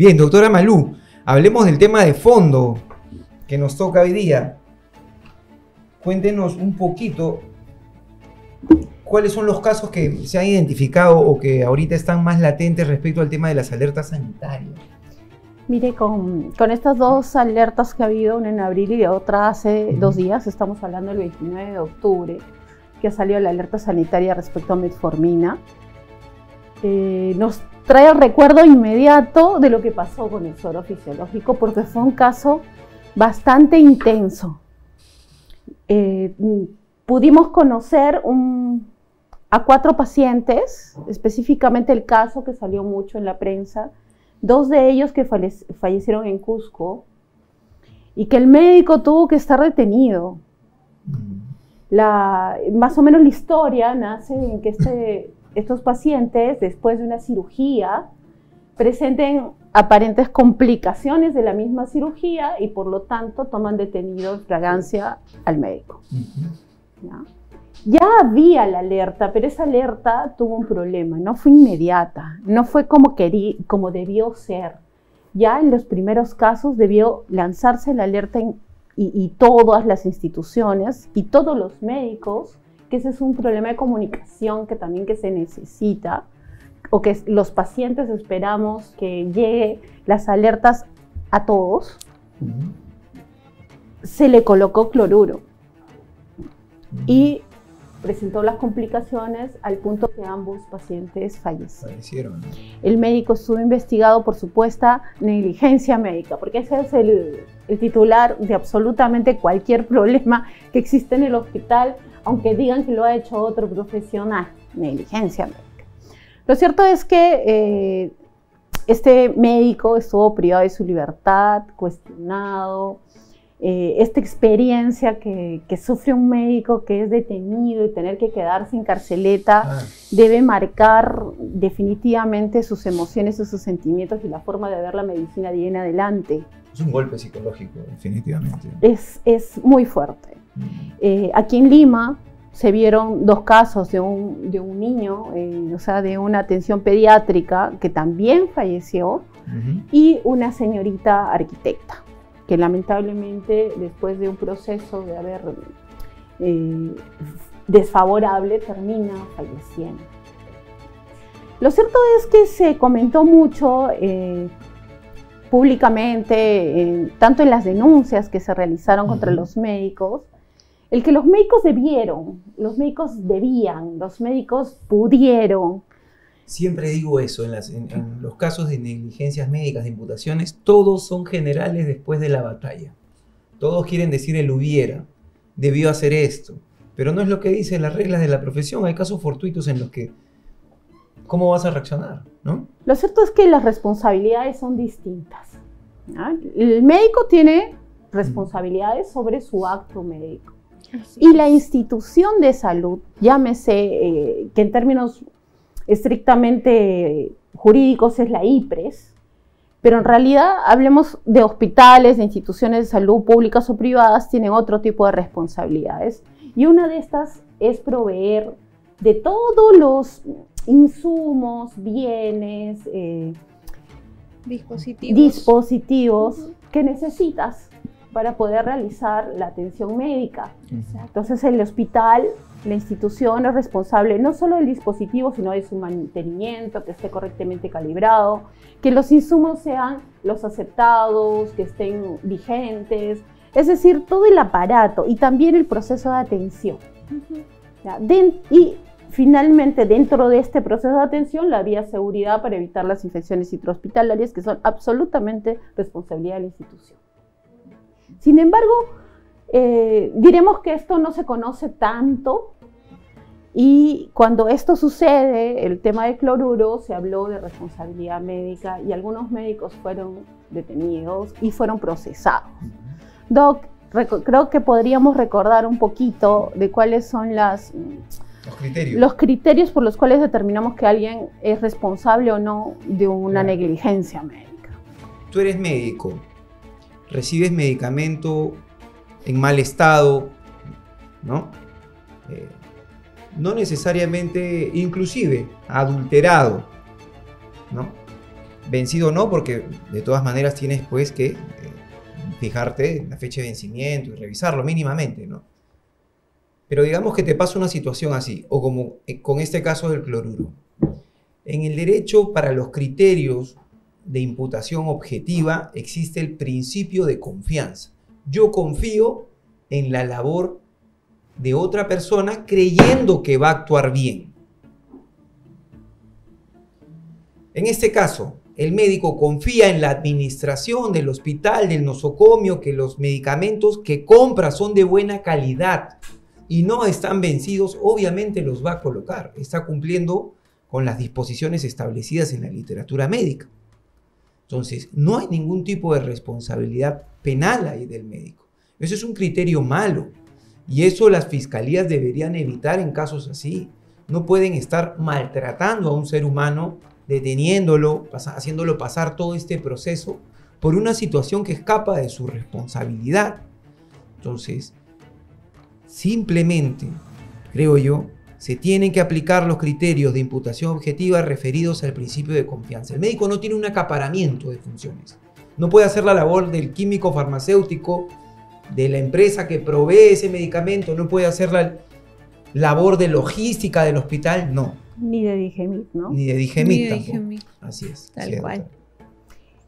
Bien, doctora Malú, hablemos del tema de fondo que nos toca hoy día. Cuéntenos un poquito cuáles son los casos que se han identificado o que ahorita están más latentes respecto al tema de las alertas sanitarias. Mire, con estas dos alertas que ha habido, una en abril y otra hace 2 días, estamos hablando del 29 de octubre, que ha salido la alerta sanitaria respecto a metformina, nos trae el recuerdo inmediato de lo que pasó con el suero fisiológico, porque fue un caso bastante intenso. Pudimos conocer a 4 pacientes, específicamente el caso que salió mucho en la prensa, 2 de ellos que fallecieron en Cusco y que el médico tuvo que estar detenido. Más o menos la historia nace en que estos pacientes, después de una cirugía, presenten aparentes complicaciones de la misma cirugía y por lo tanto toman detenido en flagrancia al médico. Ya había la alerta, pero esa alerta tuvo un problema, no fue inmediata, no fue como debió ser. Ya en los primeros casos debió lanzarse la alerta y todas las instituciones y todos los médicos, que ese es un problema de comunicación que también se necesita, o que los pacientes esperamos que llegue las alertas a todos, se le colocó cloruro y presentó las complicaciones al punto que ambos pacientes fallecieron. El médico estuvo investigado por supuesta negligencia médica, porque ese es el titular de absolutamente cualquier problema que existe en el hospital, aunque digan que lo ha hecho otro profesional, negligencia médica. Lo cierto es que este médico estuvo privado de su libertad, cuestionado. Esta experiencia que sufre un médico que es detenido y tener que quedarse en carceleta debe marcar definitivamente sus emociones y sus sentimientos y la forma de ver la medicina de ahí en adelante. Es un golpe psicológico, definitivamente. Es muy fuerte. Aquí en Lima se vieron 2 casos de un niño, o sea, de una atención pediátrica que también falleció, y una señorita arquitecta, que lamentablemente después de un proceso de haber desfavorable termina falleciendo. Lo cierto es que se comentó mucho públicamente, tanto en las denuncias que se realizaron contra los médicos, el que los médicos los médicos pudieron. Siempre digo eso, en los casos de negligencias médicas, de imputaciones, todos son generales después de la batalla. Todos quieren decir el hubiera, debió hacer esto, pero no es lo que dicen las reglas de la profesión. Hay casos fortuitos en los que, ¿cómo vas a reaccionar? ¿No? Lo cierto es que las responsabilidades son distintas, ¿no? El médico tiene responsabilidades sobre su acto médico. Y la institución de salud, llámese que en términos estrictamente jurídicos es la IPRES, pero en realidad hablemos de hospitales, de instituciones de salud públicas o privadas, tienen otro tipo de responsabilidades. Y una de estas es proveer de todos los insumos, bienes, dispositivos que necesitas para poder realizar la atención médica. Entonces el hospital, la institución es responsable no solo del dispositivo, sino de su mantenimiento, que esté correctamente calibrado, que los insumos sean los aceptados, que estén vigentes, es decir, todo el aparato y también el proceso de atención. Y finalmente, dentro de este proceso de atención, la vía seguridad para evitar las infecciones intrahospitalarias, que son absolutamente responsabilidad de la institución. Sin embargo, diremos que esto no se conoce tanto, y cuando esto sucede, el tema de cloruro, se habló de responsabilidad médica y algunos médicos fueron detenidos y fueron procesados. Doc, creo que podríamos recordar un poquito de cuáles son los criterios por los cuales determinamos que alguien es responsable o no de una negligencia médica. Tú eres médico, recibes medicamento en mal estado, ¿no? No necesariamente, inclusive adulterado, ¿no? Vencido no, porque de todas maneras tienes pues que fijarte en la fecha de vencimiento y revisarlo mínimamente, ¿no? Pero digamos que te pasa una situación así, o como con este caso del cloruro. En el derecho, para los criterios de imputación objetiva, existe el principio de confianza. Yo confío en la labor de otra persona creyendo que va a actuar bien. En este caso, el médico confía en la administración del hospital, del nosocomio, que los medicamentos que compra son de buena calidad y no están vencidos, obviamente los va a colocar. Está cumpliendo con las disposiciones establecidas en la literatura médica. Entonces, no hay ningún tipo de responsabilidad penal ahí del médico. Eso es un criterio malo y eso las fiscalías deberían evitar en casos así. No pueden estar maltratando a un ser humano, deteniéndolo, haciéndolo pasar todo este proceso por una situación que escapa de su responsabilidad. Entonces, simplemente, creo yo, se tienen que aplicar los criterios de imputación objetiva referidos al principio de confianza. El médico no tiene un acaparamiento de funciones. No puede hacer la labor del químico farmacéutico, de la empresa que provee ese medicamento, no puede hacer la labor de logística del hospital, no. Ni de Digemit, ¿no? Ni de Digemit tampoco. Así es. Tal cual.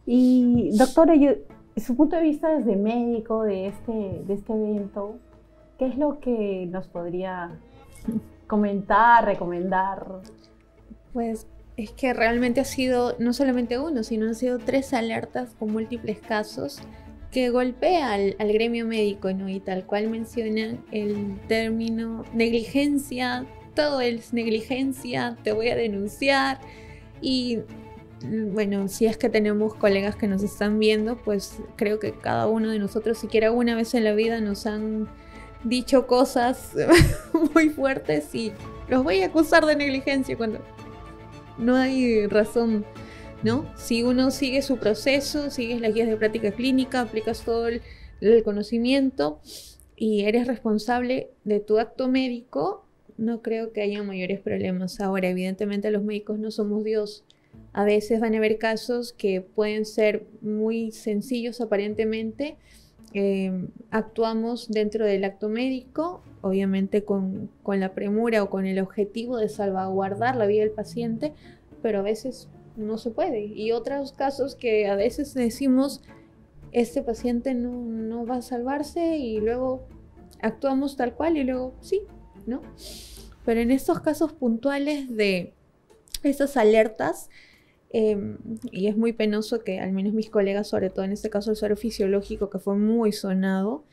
Y doctora, su punto de vista desde médico de este evento, ¿qué es lo que nos podría comentar, recomendar? Pues es que realmente ha sido no solamente uno, sino han sido 3 alertas con múltiples casos que golpea al gremio médico, ¿no? Y tal cual mencionan el término negligencia, todo es negligencia, te voy a denunciar. Y bueno, si es que tenemos colegas que nos están viendo, pues creo que cada uno de nosotros, siquiera una vez en la vida, nos han dicho cosas muy fuertes y los voy a acusar de negligencia cuando no hay razón, ¿no? Si uno sigue su proceso, sigues las guías de práctica clínica, aplicas todo el conocimiento y eres responsable de tu acto médico, no creo que haya mayores problemas. Ahora, evidentemente los médicos no somos Dios. A veces van a haber casos que pueden ser muy sencillos aparentemente. Actuamos dentro del acto médico, obviamente con la premura o con el objetivo de salvaguardar la vida del paciente, pero a veces no se puede. Y otros casos que a veces decimos, este paciente no va a salvarse y luego actuamos tal cual y luego sí, ¿no? Pero en estos casos puntuales de estas alertas, y es muy penoso que al menos mis colegas, sobre todo en este caso el suero fisiológico, que fue muy sonado,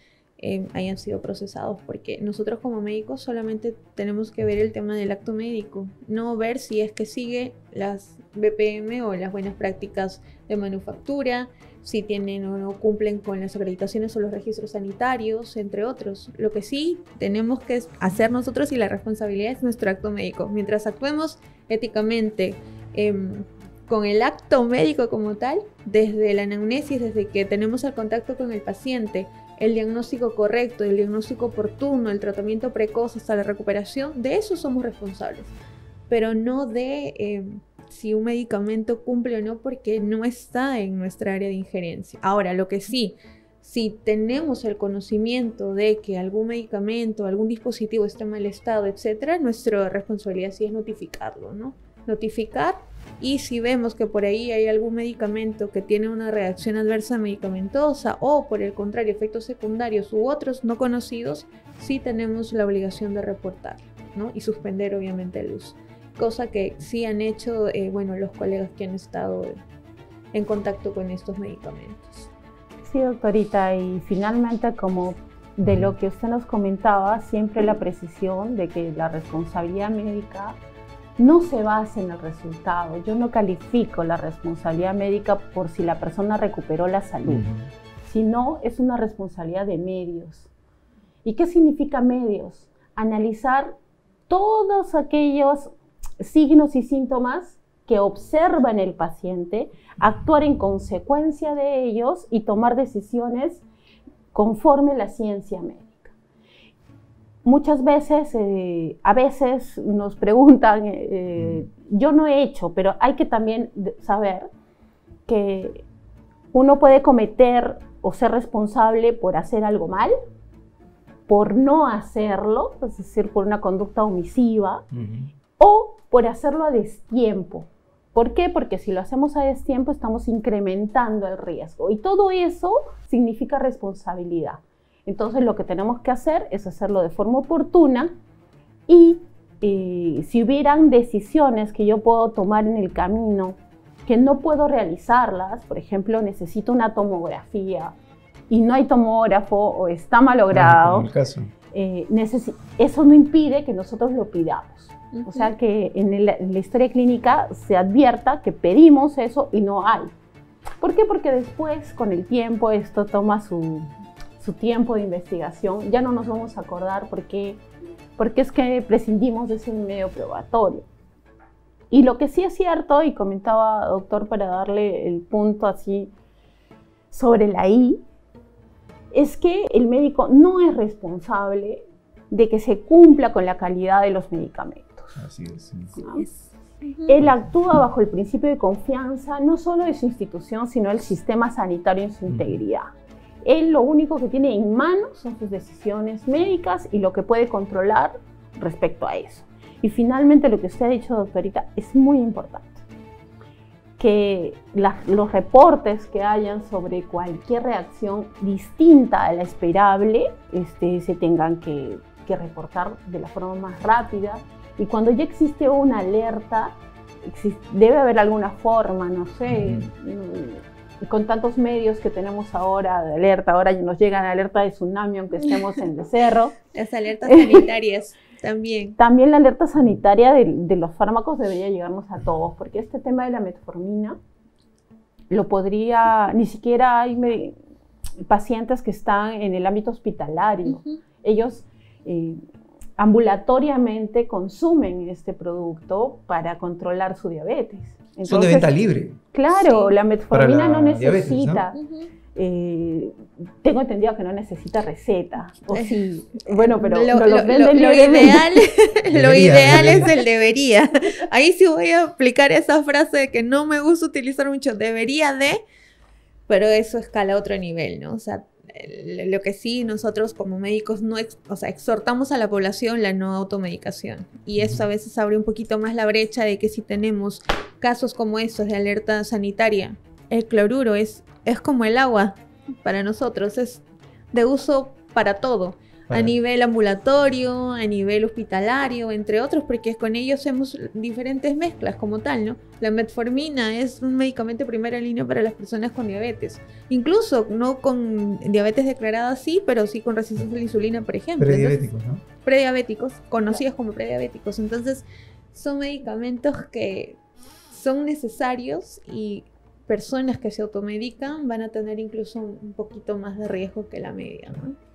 hayan sido procesados, porque nosotros como médicos solamente tenemos que ver el tema del acto médico, no ver si es que sigue las BPM o las buenas prácticas de manufactura, si tienen o no cumplen con las acreditaciones o los registros sanitarios, entre otros. Lo que sí tenemos que hacer nosotros, y la responsabilidad es nuestro acto médico. Mientras actuemos éticamente, con el acto médico como tal, desde la anamnesis, desde que tenemos el contacto con el paciente, el diagnóstico correcto, el diagnóstico oportuno, el tratamiento precoz hasta la recuperación, de eso somos responsables, pero no de si un medicamento cumple o no, porque no está en nuestra área de injerencia. Ahora, lo que sí, si tenemos el conocimiento de que algún medicamento, algún dispositivo está en mal estado, etcétera, nuestra responsabilidad sí es notificarlo, ¿no? Notificar. Y si vemos que por ahí hay algún medicamento que tiene una reacción adversa medicamentosa o por el contrario efectos secundarios u otros no conocidos, sí tenemos la obligación de reportarlo, ¿no? Y suspender obviamente el uso. Cosa que sí han hecho los colegas que han estado en contacto con estos medicamentos. Sí, doctorita, y finalmente, como de lo que usted nos comentaba, siempre la precisión de que la responsabilidad médica no se basa en el resultado. Yo no califico la responsabilidad médica por si la persona recuperó la salud, sino es una responsabilidad de medios. ¿Y qué significa medios? Analizar todos aquellos signos y síntomas que observa en el paciente, actuar en consecuencia de ellos y tomar decisiones conforme la ciencia médica. Muchas veces, a veces nos preguntan, yo no he hecho, pero hay que también saber que uno puede cometer o ser responsable por hacer algo mal, por no hacerlo, es decir, por una conducta omisiva, o por hacerlo a destiempo. ¿Por qué? Porque si lo hacemos a destiempo estamos incrementando el riesgo y todo eso significa responsabilidad. Entonces lo que tenemos que hacer es hacerlo de forma oportuna y si hubieran decisiones que yo puedo tomar en el camino que no puedo realizarlas, por ejemplo, necesito una tomografía y no hay tomógrafo o está malogrado, en el caso. Eso no impide que nosotros lo pidamos. O sea, que en la historia clínica se advierta que pedimos eso y no hay. ¿Por qué? Porque después, con el tiempo, esto toma su tiempo de investigación. Ya no nos vamos a acordar por qué es que prescindimos de ese medio probatorio. Y lo que sí es cierto, y comentaba, doctor, para darle el punto así sobre la I, es que el médico no es responsable de que se cumpla con la calidad de los medicamentos. Así es. ¿No? Él actúa bajo el principio de confianza, no solo de su institución, sino del sistema sanitario en su integridad. Él lo único que tiene en manos son sus decisiones médicas y lo que puede controlar respecto a eso. Y finalmente lo que usted ha dicho, doctorita, es muy importante. Que los reportes que hayan sobre cualquier reacción distinta a la esperable se tengan que reportar de la forma más rápida. Y cuando ya existe una alerta, debe haber alguna forma, no sé, con tantos medios que tenemos ahora de alerta, ahora nos llega la alerta de tsunami aunque estemos en el cerro. Las alertas sanitarias también. También la alerta sanitaria de los fármacos debería llegarnos a todos, porque este tema de la metformina lo podría, ni siquiera hay pacientes que están en el ámbito hospitalario. Ellos ambulatoriamente consumen este producto para controlar su diabetes. Entonces, son de venta libre. Claro, sí. La metformina no necesita. Diabetes, ¿no? Tengo entendido que no necesita receta. O sí. Bueno, pero lo ideal es el debería. Ahí sí voy a aplicar esa frase de que no me gusta utilizar mucho debería de, pero eso escala a otro nivel, ¿no? O sea, lo que sí nosotros como médicos exhortamos a la población la no automedicación, y eso a veces abre un poquito más la brecha de que si tenemos casos como estos de alerta sanitaria, el cloruro es como el agua para nosotros, es de uso para todo, a nivel ambulatorio, a nivel hospitalario, entre otros, porque con ellos hacemos diferentes mezclas como tal, ¿no? La metformina es un medicamento de primera línea para las personas con diabetes, incluso no con diabetes declarada sí, pero sí con resistencia a la insulina, por ejemplo. Prediabéticos, ¿no? Prediabéticos, conocidos como prediabéticos. Entonces, son medicamentos que son necesarios y personas que se automedican van a tener incluso un poquito más de riesgo que la media, ¿no?